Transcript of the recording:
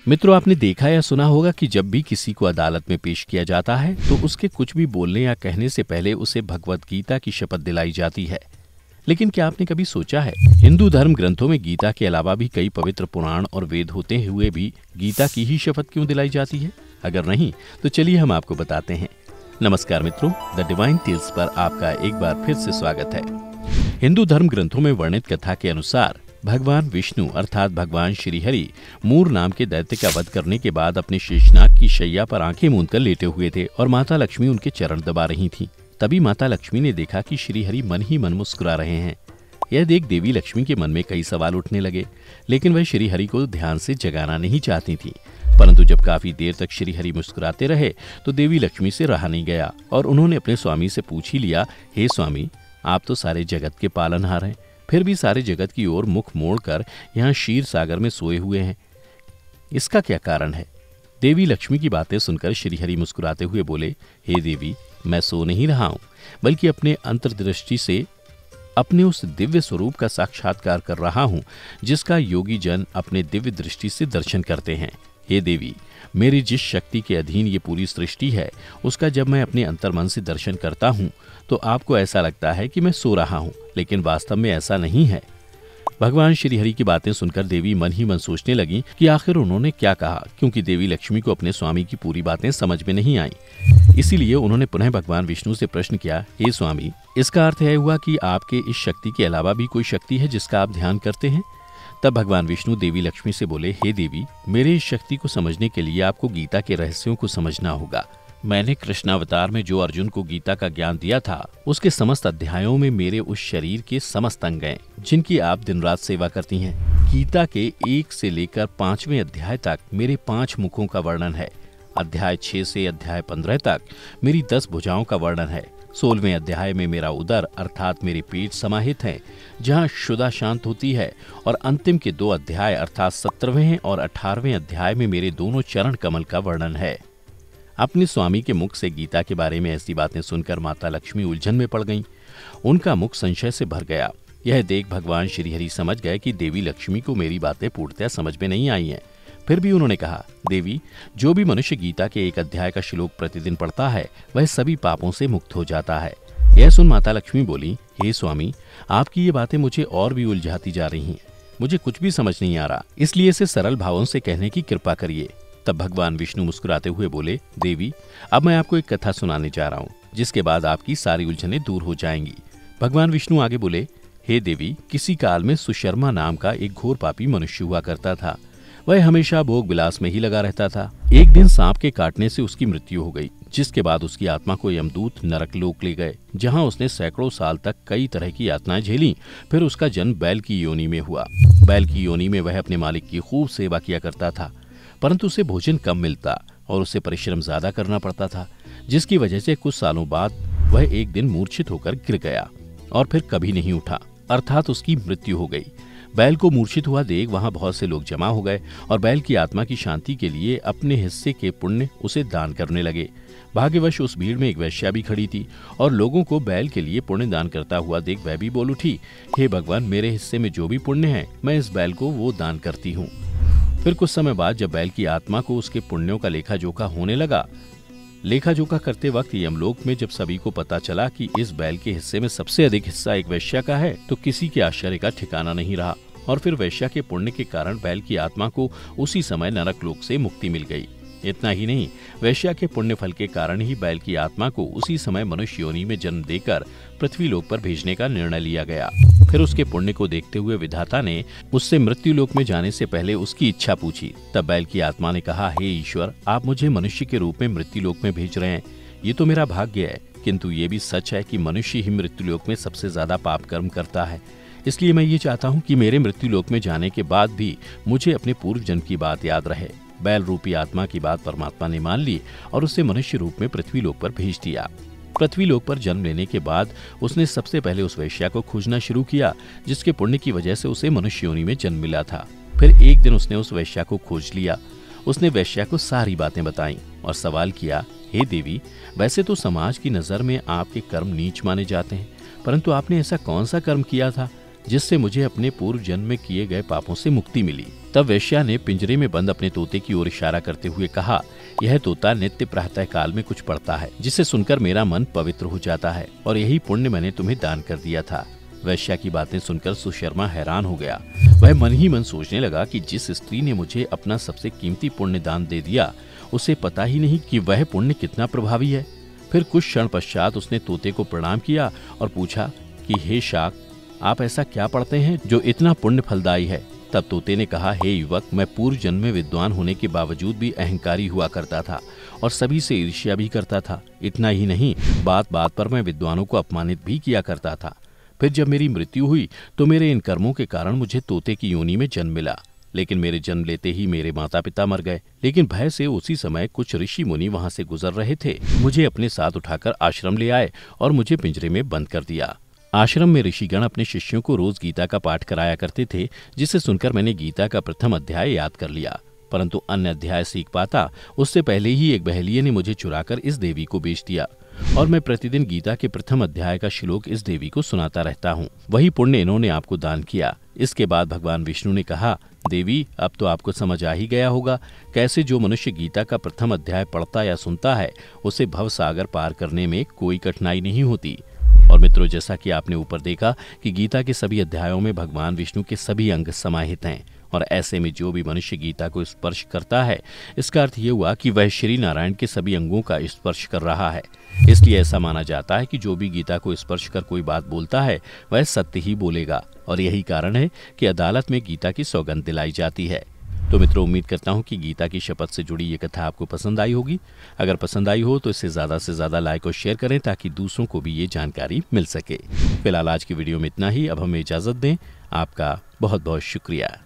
मित्रों, आपने देखा या सुना होगा कि जब भी किसी को अदालत में पेश किया जाता है तो उसके कुछ भी बोलने या कहने से पहले उसे भगवत गीता की शपथ दिलाई जाती है। लेकिन क्या आपने कभी सोचा है, हिंदू धर्म ग्रंथों में गीता के अलावा भी कई पवित्र पुराण और वेद होते हुए भी गीता की ही शपथ क्यों दिलाई जाती है? अगर नहीं तो चलिए हम आपको बताते हैं। नमस्कार मित्रों, द डिवाइन टेल्स पर आपका एक बार फिर से स्वागत है। हिंदू धर्म ग्रंथों में वर्णित कथा के अनुसार भगवान विष्णु अर्थात भगवान श्री हरि मूर नाम के दैत्य का वध करने के बाद अपने शेषनाग की शैया पर आंखें मूंदकर लेटे हुए थे और माता लक्ष्मी उनके चरण दबा रही थीं। तभी माता लक्ष्मी ने देखा कि श्री हरि मन ही मन मुस्कुरा रहे हैं। यह देख देवी लक्ष्मी के मन में कई सवाल उठने लगे, लेकिन वह श्री हरि को ध्यान से जगाना नहीं चाहती थी। परंतु जब काफी देर तक श्री हरि मुस्कुराते रहे तो देवी लक्ष्मी से रहा नहीं गया और उन्होंने अपने स्वामी से पूछ ही लिया, हे स्वामी, आप तो सारे जगत के पालनहार हैं, फिर भी सारे जगत की ओर मुख मोड़कर यहाँ क्षीर सागर में सोए हुए हैं, इसका क्या कारण है? देवी लक्ष्मी की बातें सुनकर श्रीहरि मुस्कुराते हुए बोले, हे देवी, मैं सो नहीं रहा हूँ, बल्कि अपने अंतर्दृष्टि से अपने उस दिव्य स्वरूप का साक्षात्कार कर रहा हूँ जिसका योगी जन अपने दिव्य दृष्टि से दर्शन करते हैं। हे देवी, मेरी जिस शक्ति के अधीन ये पूरी सृष्टि है उसका जब मैं अपने अंतर्मन से दर्शन करता हूँ तो आपको ऐसा लगता है कि मैं सो रहा हूँ, लेकिन वास्तव में ऐसा नहीं है। भगवान श्री हरि की बातें सुनकर देवी मन ही मन सोचने लगी कि आखिर उन्होंने क्या कहा, क्योंकि देवी लक्ष्मी को अपने स्वामी की पूरी बातें समझ में नहीं आई। इसीलिए उन्होंने पुनः भगवान विष्णु से प्रश्न किया, हे स्वामी, इसका अर्थ यह हुआ कि आपके इस शक्ति के अलावा भी कोई शक्ति है जिसका आप ध्यान करते हैं? तब भगवान विष्णु देवी लक्ष्मी से बोले, हे देवी, मेरे इस शक्ति को समझने के लिए आपको गीता के रहस्यों को समझना होगा। मैंने कृष्णावतार में जो अर्जुन को गीता का ज्ञान दिया था उसके समस्त अध्यायों में मेरे उस शरीर के समस्त अंग हैं जिनकी आप दिन रात सेवा करती हैं। गीता के 1 से लेकर 5वें अध्याय तक मेरे 5 मुखों का वर्णन है। अध्याय 6 से अध्याय 15 तक मेरी 10 भुजाओं का वर्णन है। 16वें अध्याय में मेरा उदर अर्थात मेरे पेट समाहित है जहाँ शुदा शांत होती है, और अंतिम के 2 अध्याय अर्थात 17वें और 18वें अध्याय में मेरे दोनों चरण कमल का वर्णन है। अपने स्वामी के मुख से गीता के बारे में ऐसी बातें सुनकर माता लक्ष्मी उलझन में पड़ गईं। उनका मुख संशय से भर गया। यह देख भगवान श्रीहरि समझ गए कि देवी लक्ष्मी को मेरी बातें पूर्णतः समझ में नहीं आई हैं। फिर भी उन्होंने कहा, देवी, जो भी मनुष्य गीता के 1 अध्याय का श्लोक प्रतिदिन पढ़ता है वह सभी पापों से मुक्त हो जाता है। यह सुन माता लक्ष्मी बोली, हे स्वामी, आपकी ये बातें मुझे और भी उलझाती जा रही हैं। मुझे कुछ भी समझ नहीं आ रहा, इसलिए इसे सरल भावों से कहने की कृपा करिए। तब भगवान विष्णु मुस्कुराते हुए बोले, देवी, अब मैं आपको एक कथा सुनाने जा रहा हूँ जिसके बाद आपकी सारी उलझनें दूर हो जाएंगी। भगवान विष्णु आगे बोले, हे देवी, किसी काल में सुशर्मा नाम का एक घोर पापी मनुष्य हुआ करता था। वह हमेशा भोग विलास में ही लगा रहता था। एक दिन सांप के काटने से उसकी मृत्यु हो गई, जिसके बाद उसकी आत्मा को यमदूत नरक लोक ले गए, जहाँ उसने सैकड़ों साल तक कई तरह की यातनाएं झेली। फिर उसका जन्म बैल की योनि में हुआ। बैल की योनि में वह अपने मालिक की खूब सेवा किया करता था, परंतु उसे भोजन कम मिलता और उसे परिश्रम ज्यादा करना पड़ता था, जिसकी वजह से कुछ सालों बाद वह एक दिन मूर्छित होकर गिर गया और फिर कभी नहीं उठा, अर्थात उसकी मृत्यु हो गई। बैल को मूर्छित हुआ देख वहां बहुत से लोग जमा हो गए और बैल की आत्मा की शांति के लिए अपने हिस्से के पुण्य उसे दान करने लगे। भाग्यवश उस भीड़ में एक वैश्या भी खड़ी थी और लोगों को बैल के लिए पुण्य दान करता हुआ देख वह भी बोल उठी, हे भगवान, मेरे हिस्से में जो भी पुण्य है मैं इस बैल को वो दान करती हूँ। फिर कुछ समय बाद जब बैल की आत्मा को उसके पुण्यों का लेखा जोखा होने लगा, लेखा जोखा करते वक्त यमलोक में जब सभी को पता चला कि इस बैल के हिस्से में सबसे अधिक हिस्सा एक वैश्या का है, तो किसी के आश्चर्य का ठिकाना नहीं रहा और फिर वैश्या के पुण्य के कारण बैल की आत्मा को उसी समय नरक लोक से मुक्ति मिल गई। इतना ही नहीं, वैश्या के पुण्य फल के कारण ही बैल की आत्मा को उसी समय मनुष्य योनि में जन्म देकर पृथ्वी लोक पर भेजने का निर्णय लिया गया। फिर उसके पुण्य को देखते हुए विधाता ने उससे मृत्यु लोक में जाने से पहले उसकी इच्छा पूछी। तब बैल की आत्मा ने कहा, हे ईश्वर, आप मुझे मनुष्य के रूप में मृत्यु लोक में भेज रहे हैं, ये तो मेरा भाग्य है, किंतु ये भी सच है कि मनुष्य ही मृत्यु लोक में सबसे ज्यादा पाप कर्म करता है। इसलिए मैं ये चाहता हूँ कि मेरे मृत्यु लोक में जाने के बाद भी मुझे अपने पूर्व जन्म की बात याद रहे। बैल रूपी आत्मा की बात परमात्मा ने मान ली और उसे मनुष्य रूप में पृथ्वी लोक पर भेज दिया। पृथ्वी लोक पर जन्म लेने के बाद उसने सबसे पहले उस वैश्या को खोजना शुरू किया जिसके पुण्य की वजह से उसे मनुष्य योनि में जन्म मिला था। फिर एक दिन उसने उस वैश्या को खोज लिया। उसने वैश्या को सारी बातें बताईं और सवाल किया, हे देवी, वैसे तो समाज की नजर में आपके कर्म नीच माने जाते हैं, परंतु आपने ऐसा कौन सा कर्म किया था जिससे मुझे अपने पूर्व जन्म में किए गए पापों से मुक्ति मिली। तब वेश्या ने पिंजरे में बंद अपने तोते की ओर इशारा करते हुए कहा, यह तोता नित्य प्रातः काल में कुछ पढ़ता है, जिसे सुनकर मेरा मन पवित्र हो जाता है और यही पुण्य मैंने तुम्हें दान कर दिया था। वेश्या की बातें सुनकर सुशर्मा हैरान हो गया। वह मन ही मन सोचने लगा कि जिस स्त्री ने मुझे अपना सबसे कीमती पुण्य दान दे दिया, उसे पता ही नहीं कि वह पुण्य कितना प्रभावी है। फिर कुछ क्षण पश्चात उसने तोते को प्रणाम किया और पूछा कि हे शाक, आप ऐसा क्या पढ़ते हैं जो इतना पुण्य फलदायी है? तब तोते ने कहा, हे युवक, मैं पूर्व जन्म में विद्वान होने के बावजूद भी अहंकारी हुआ करता था और सभी से ईर्ष्या भी करता था। इतना ही नहीं, बात बात पर मैं विद्वानों को अपमानित भी किया करता था। फिर जब मेरी मृत्यु हुई तो मेरे इन कर्मों के कारण मुझे तोते की योनि में जन्म मिला, लेकिन मेरे जन्म लेते ही मेरे माता पिता मर गए। लेकिन भय से उसी समय कुछ ऋषि मुनि वहां से गुजर रहे थे, मुझे अपने साथ उठाकर आश्रम ले आए और मुझे पिंजरे में बंद कर दिया। आश्रम में ऋषिगण अपने शिष्यों को रोज गीता का पाठ कराया करते थे, जिसे सुनकर मैंने गीता का प्रथम अध्याय याद कर लिया। परंतु अन्य अध्याय सीख पाता उससे पहले ही एक बहेलिये ने मुझे चुराकर इस देवी को बेच दिया और मैं प्रतिदिन गीता के प्रथम अध्याय का श्लोक इस देवी को सुनाता रहता हूँ। वही पुण्य इन्होंने आपको दान किया। इसके बाद भगवान विष्णु ने कहा, देवी, अब तो आपको समझ आ ही गया होगा कैसे जो मनुष्य गीता का प्रथम अध्याय पढ़ता या सुनता है उसे भव सागर पार करने में कोई कठिनाई नहीं होती। और मित्रों, जैसा कि आपने ऊपर देखा कि गीता के सभी अध्यायों में भगवान विष्णु के सभी अंग समाहित हैं और ऐसे में जो भी मनुष्य गीता को स्पर्श करता है, इसका अर्थ ये हुआ कि वह श्री नारायण के सभी अंगों का स्पर्श कर रहा है। इसलिए ऐसा माना जाता है कि जो भी गीता को स्पर्श कर कोई बात बोलता है वह सत्य ही बोलेगा और यही कारण है कि अदालत में गीता की सौगंध दिलाई जाती है। तो मित्रों, उम्मीद करता हूँ कि गीता की शपथ से जुड़ी ये कथा आपको पसंद आई होगी। अगर पसंद आई हो तो इसे ज़्यादा से ज़्यादा लाइक और शेयर करें ताकि दूसरों को भी ये जानकारी मिल सके। फिलहाल आज की वीडियो में इतना ही। अब हमें इजाज़त दें। आपका बहुत बहुत शुक्रिया।